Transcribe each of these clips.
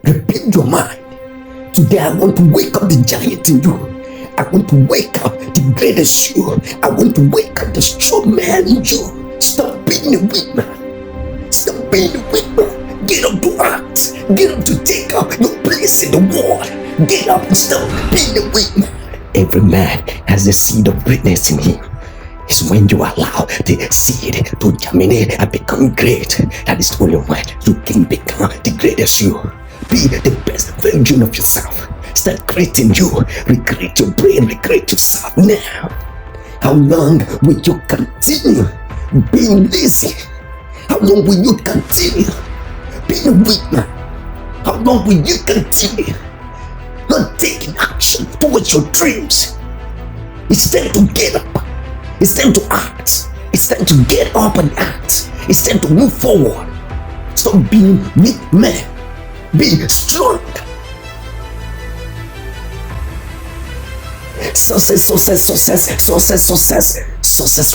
Rebuild your mind. Today I want to wake up the giant in you. I want to wake up the greatest you. I want to wake up the strong man in you. Stop being a weak man. Stop being a weak man. Get up to act. Get up to take up your place in the world. Get up and stop being a weak man. Every man has the seed of greatness in him. It's when you allow the seed to germinate and become great. That is the only way you can become the greatest you. Be the best version of yourself. Start creating you. Recreate your brain. Recreate yourself now. How long will you continue being lazy? How long will you continue being a weak man? How long will you continue not taking action towards your dreams? It's time to get up. It's time to act. It's time to get up and act. It's time to move forward. Stop being weak men. Be strong. Success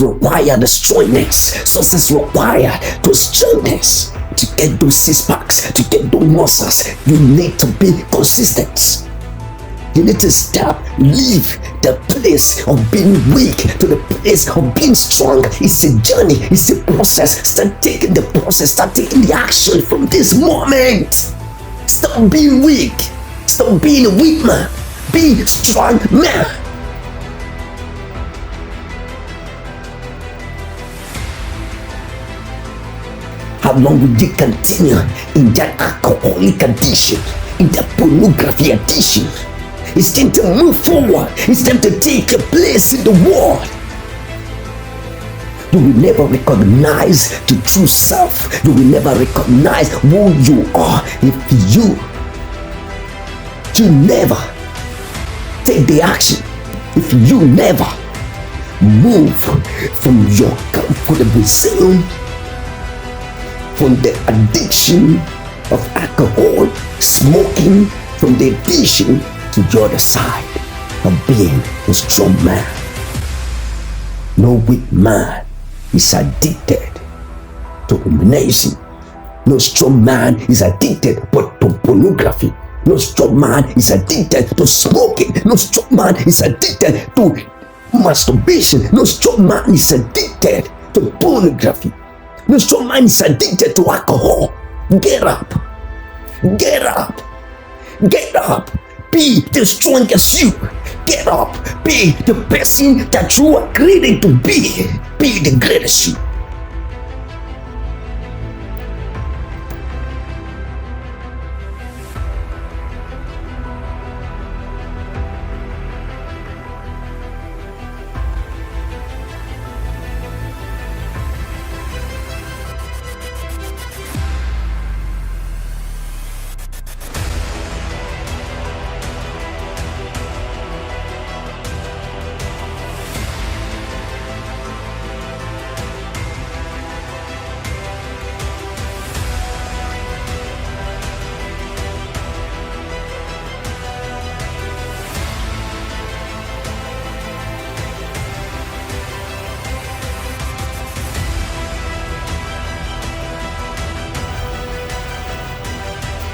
require the strongness. Success require those strongness. To get those six packs, to get those muscles, you need to be consistent. You need to stop, leave the place of being weak to the place of being strong. It's a journey, it's a process. Start taking the process, start taking the action from this moment. Stop being weak. Stop being a weak man. Be a strong man. How long will you continue in that alcoholic addiction, in that pornography addiction? It's time to move forward. It's time to take a place in the world. You will never recognize the true self. You will never recognize who you are if you never take the action. If you never move from your comfortable zone, from the addiction of alcohol, smoking, from the addiction to the other side of being a strong man. No weak man is addicted to rumination. No strong man is addicted to pornography. No strong man is addicted to smoking. No strong man is addicted to masturbation. No strong man is addicted to pornography. No strong man is addicted to alcohol. Get up. Get up. Get up. Be the strongest you. Get up. Be the person that you are created to be. Be the greatest you.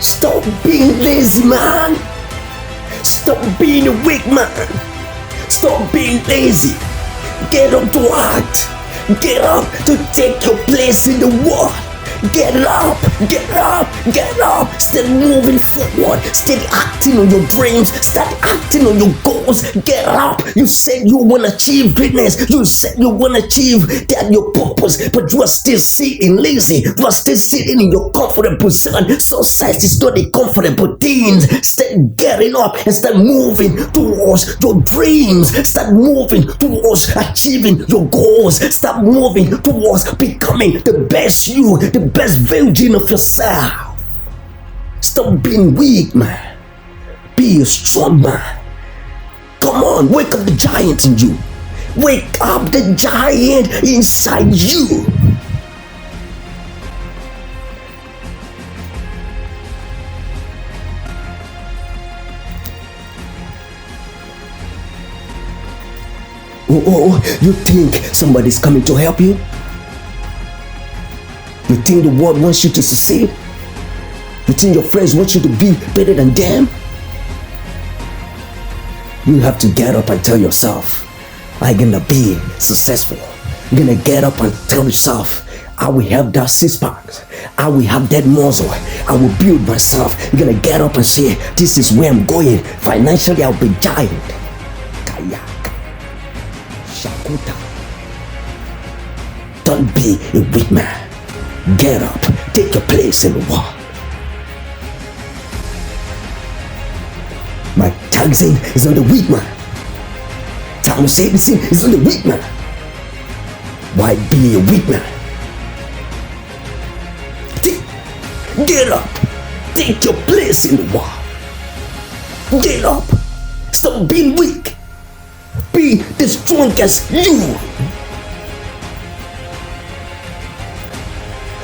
Stop being lazy, man. Stop being a weak man. Stop being lazy. Get up to act. Get up to take your place in the world. Get up, get up, get up. Start moving forward. Start acting on your dreams. Start acting on your goals. Get up. You said you want to achieve greatness. You said you want to achieve that your purpose, but you are still sitting lazy. You are still sitting in your comfortable position. Success is not a comfortable thing. Start getting up and start moving towards your dreams. Start moving towards achieving your goals. Start moving towards becoming the best you, the best version of yourself. Stop being weak, man. Be a strong man. Come on, wake up the giant in you. Wake up the giant inside you. Oh, you think somebody's coming to help you? You think the world wants you to succeed? You think your friends want you to be better than them? You have to get up and tell yourself, I'm gonna be successful. You're gonna get up and tell yourself, I will have that six-pack. I will have that muscle. I will build myself. You're gonna get up and say, this is where I'm going. Financially, I'll be giant. Kayak. Shakuta. Don't be a weak man. Get up. Take your place in the world. My taxing is on the weak man. Thomas Edison is on the weak man. Why be a weak man? Get up. Take your place in the world. Get up. Stop being weak. Be the strongest you.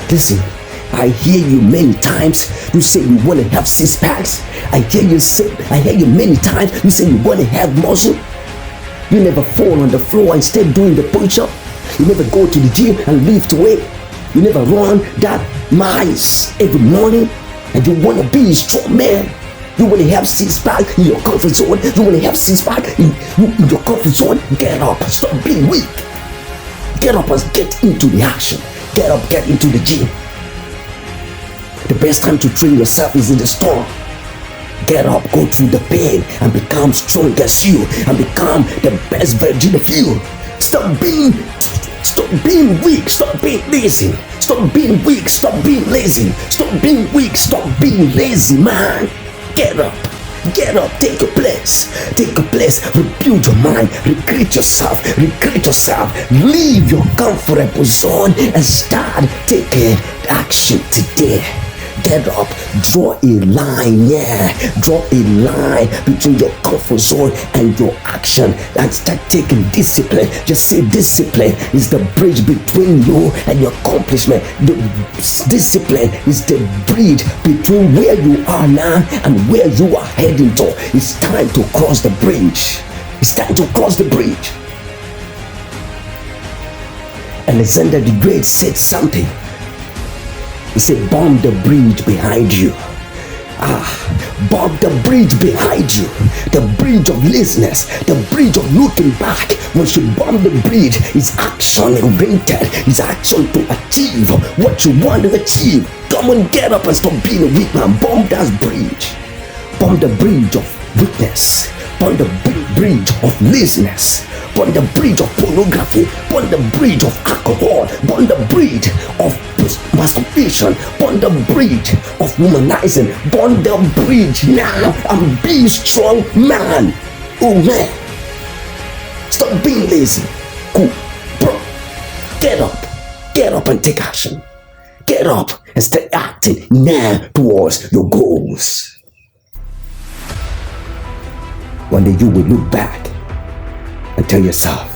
Listen, I hear you many times. You say you want to have six packs. I hear you many times. You say you want to have muscle. You never fall on the floor and stay doing the push-up. You never go to the gym and lift weight. You never run that miles every morning. And you want to be a strong man. You want to have six pack in your comfort zone. You want to have six pack in your comfort zone. Get up. Stop being weak. Get up and get into the action. Get up, get into the gym. The best time to train yourself is in the storm. Get up, go through the pain and become strong as you and become the best version of you. Stop being weak. Stop being lazy. Stop being weak. Stop being lazy. Stop being weak. Stop being lazy, man. Get up. Get up. Take your place. Take your place. Rebuild your mind. Recreate yourself. Recreate yourself. Leave your comfortable zone and start taking action today. Get up, draw a line, draw a line between your comfort zone and your action and start taking discipline. Just say discipline is the bridge between you and your accomplishment. The discipline is the bridge between where you are now and where you are heading to. It's time to cross the bridge. It's time to cross the bridge. Alexander the Great said something. He said, bomb the bridge behind you. Bomb the bridge behind you. The bridge of laziness. The bridge of looking back. Once you bomb the bridge, it's action oriented. It's action to achieve what you want to achieve. Come on, get up and stop being a weak man. Bomb that bridge. Bomb the bridge of weakness. Bomb the bridge of laziness. Burn the bridge of pornography. Burn the bridge of alcohol. Burn the bridge of masturbation. Burn the bridge of womanizing. Burn the bridge now and be strong man. Oh man. Stop being lazy. Cool. Bro. Get up. Get up and take action. Get up and start acting now towards your goals. One day you will look back and tell yourself,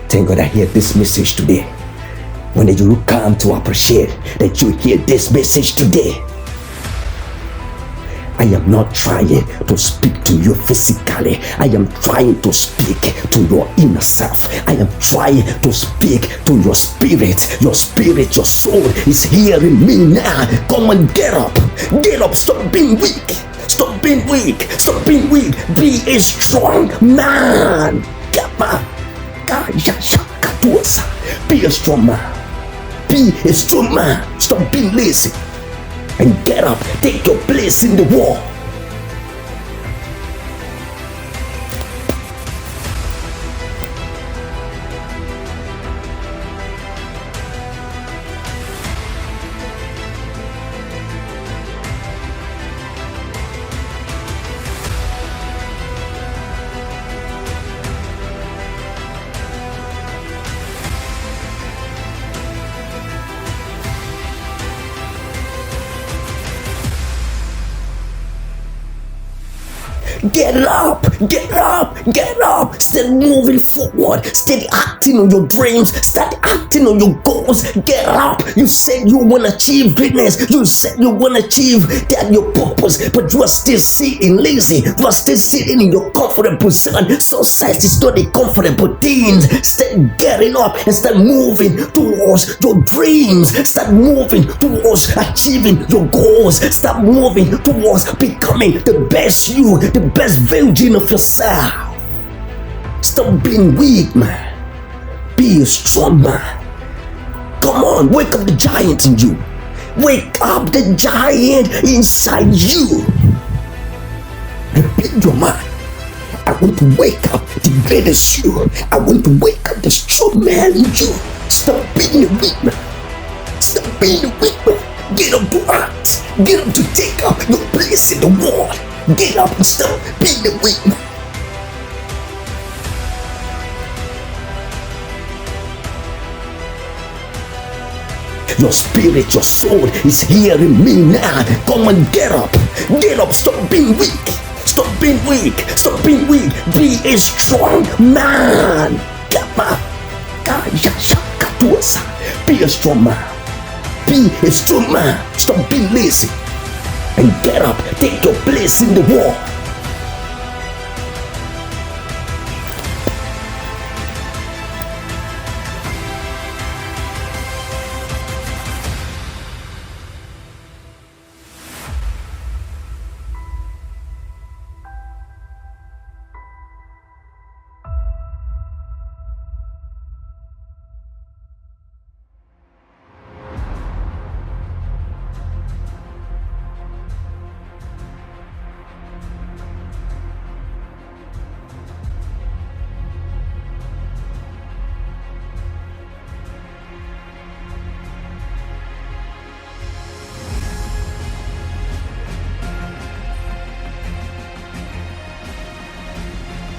thank God I hear this message today. When you will come to appreciate that you hear this message today. I am not trying to speak to you physically. I am trying to speak to your inner self. I am trying to speak to your spirit. Your spirit, your soul is hearing me now. Come on, get up. Get up. Stop being weak. Stop being weak. Stop being weak. Be a strong man. Be a strong man. Be a strong man. Stop being lazy. And get up. Take your place in the war. Get up, get up, get up. Start moving forward. Start acting on your dreams. Start acting on your goals. Get up. You said you want to achieve greatness. You said you want to achieve that your purpose, but you are still sitting lazy. You are still sitting in your comfortable position. Success is not a comfortable thing. Start getting up and start moving towards your dreams. Start moving towards achieving your goals. Start moving towards becoming the best you, the best version of yourself. Stop being weak, man. Be a strong man. Come on, wake up the giant in you. Wake up the giant inside you. Repeat your mind. I want to wake up the greatest you. I want to wake up the strong man in you. Stop being a weak man. Stop being a weak man. Get up to act. Get up to take up your place in the world. Get up and stop being a weak man. Your spirit, your soul is hearing me now. Come on, get up. Get up. Stop being weak. Stop being weak. Stop being weak. Be a strong man. Come on. Be a strong man. Be a strong man. Stop being lazy. And get up. Take your place in the world.